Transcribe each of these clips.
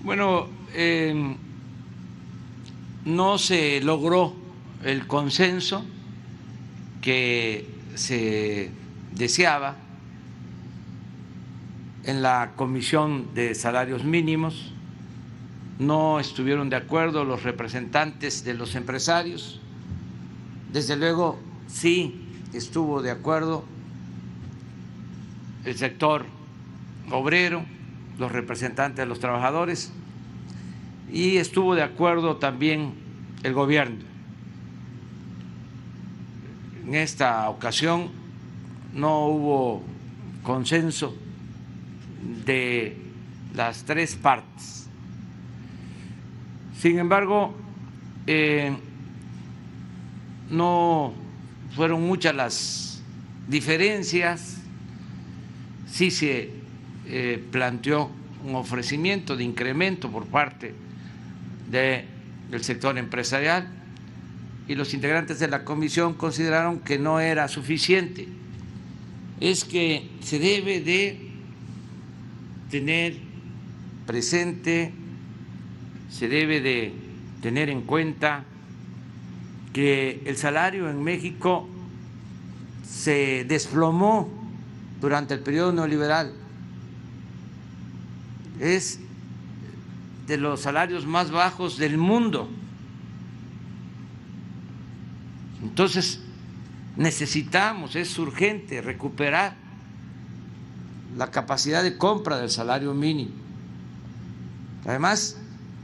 Bueno, no se logró el consenso que se deseaba en la Comisión de Salarios Mínimos. No estuvieron de acuerdo los representantes de los empresarios. Desde luego, sí estuvo de acuerdo el sector obrero, los representantes de los trabajadores, y estuvo de acuerdo también el gobierno. En esta ocasión no hubo consenso de las tres partes. Sin embargo, no fueron muchas las diferencias. Sí se planteó un ofrecimiento de incremento por parte del sector empresarial y los integrantes de la comisión consideraron que no era suficiente. Es que se debe de tener presente, se debe de tener en cuenta que el salario en México se desplomó durante el periodo neoliberal. Es de los salarios más bajos del mundo. Entonces, necesitamos, es urgente recuperar la capacidad de compra del salario mínimo. Además,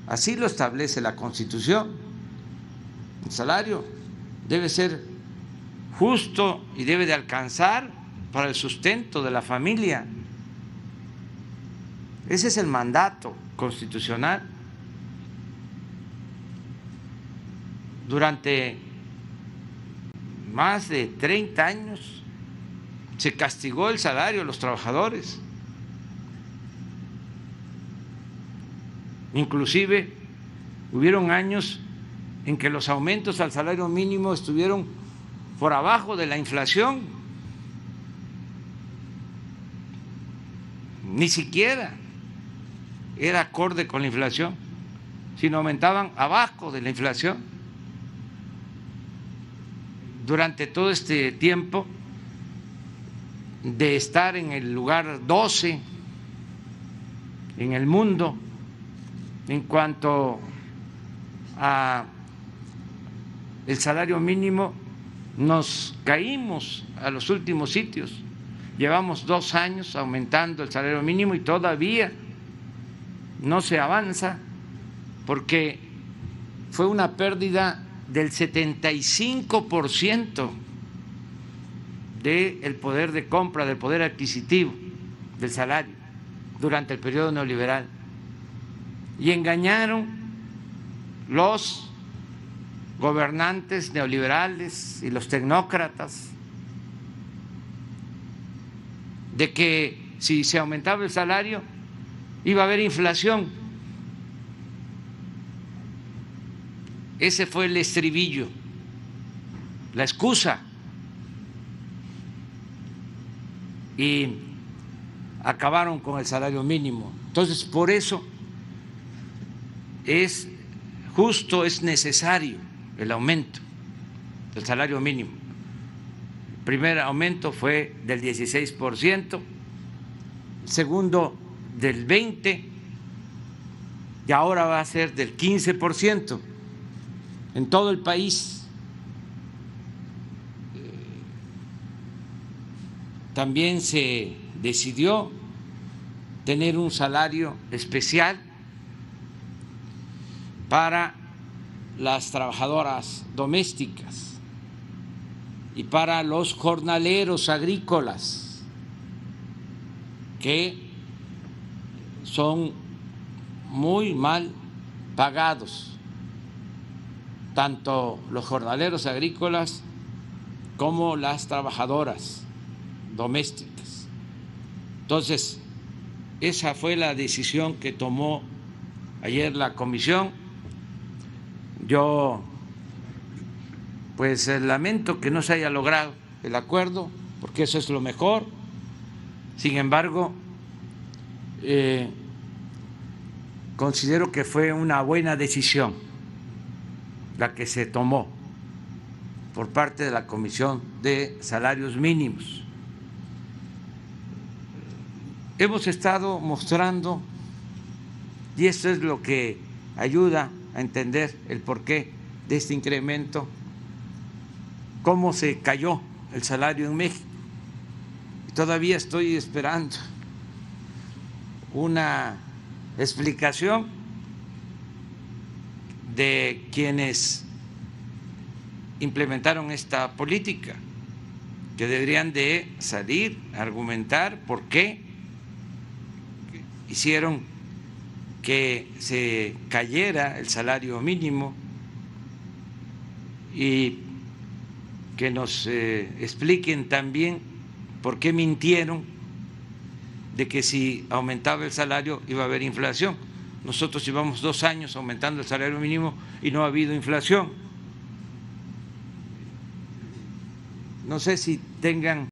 así lo establece la Constitución. El salario debe ser justo y debe de alcanzar para el sustento de la familia. Ese es el mandato constitucional. Durante más de 30 años se castigó el salario de los trabajadores. Inclusive hubieron años en que los aumentos al salario mínimo estuvieron por abajo de la inflación. Ni siquiera era acorde con la inflación, sino aumentaban abajo de la inflación. Durante todo este tiempo de estar en el lugar 12 en el mundo en cuanto a el salario mínimo, nos caímos a los últimos sitios. Llevamos 2 años aumentando el salario mínimo y todavía no se avanza, porque fue una pérdida del 75% del poder de compra, del poder adquisitivo del salario durante el periodo neoliberal. Y engañaron los gobernantes neoliberales y los tecnócratas de que si se aumentaba el salario iba a haber inflación. Ese fue el estribillo, la excusa. Y acabaron con el salario mínimo. Entonces, por eso es justo, es necesario el aumento del salario mínimo. El primer aumento fue del 16%, el segundo del 20% y ahora va a ser del 15% en todo el país. También se decidió tener un salario especial para las trabajadoras domésticas y para los jornaleros agrícolas, que son muy mal pagados, tanto los jornaleros agrícolas como las trabajadoras domésticas. Entonces, esa fue la decisión que tomó ayer la comisión. Yo pues lamento que no se haya logrado el acuerdo, porque eso es lo mejor. Sin embargo, considero que fue una buena decisión la que se tomó por parte de la Comisión de Salarios Mínimos. Hemos estado mostrando, y esto es lo que ayuda a entender el porqué de este incremento, cómo se cayó el salario en México. Todavía estoy esperando una explicación de quienes implementaron esta política, que deberían de salir a argumentar por qué hicieron que se cayera el salario mínimo y que nos expliquen también por qué mintieron de que si aumentaba el salario iba a haber inflación. Nosotros llevamos 2 años aumentando el salario mínimo y no ha habido inflación. No sé si tengan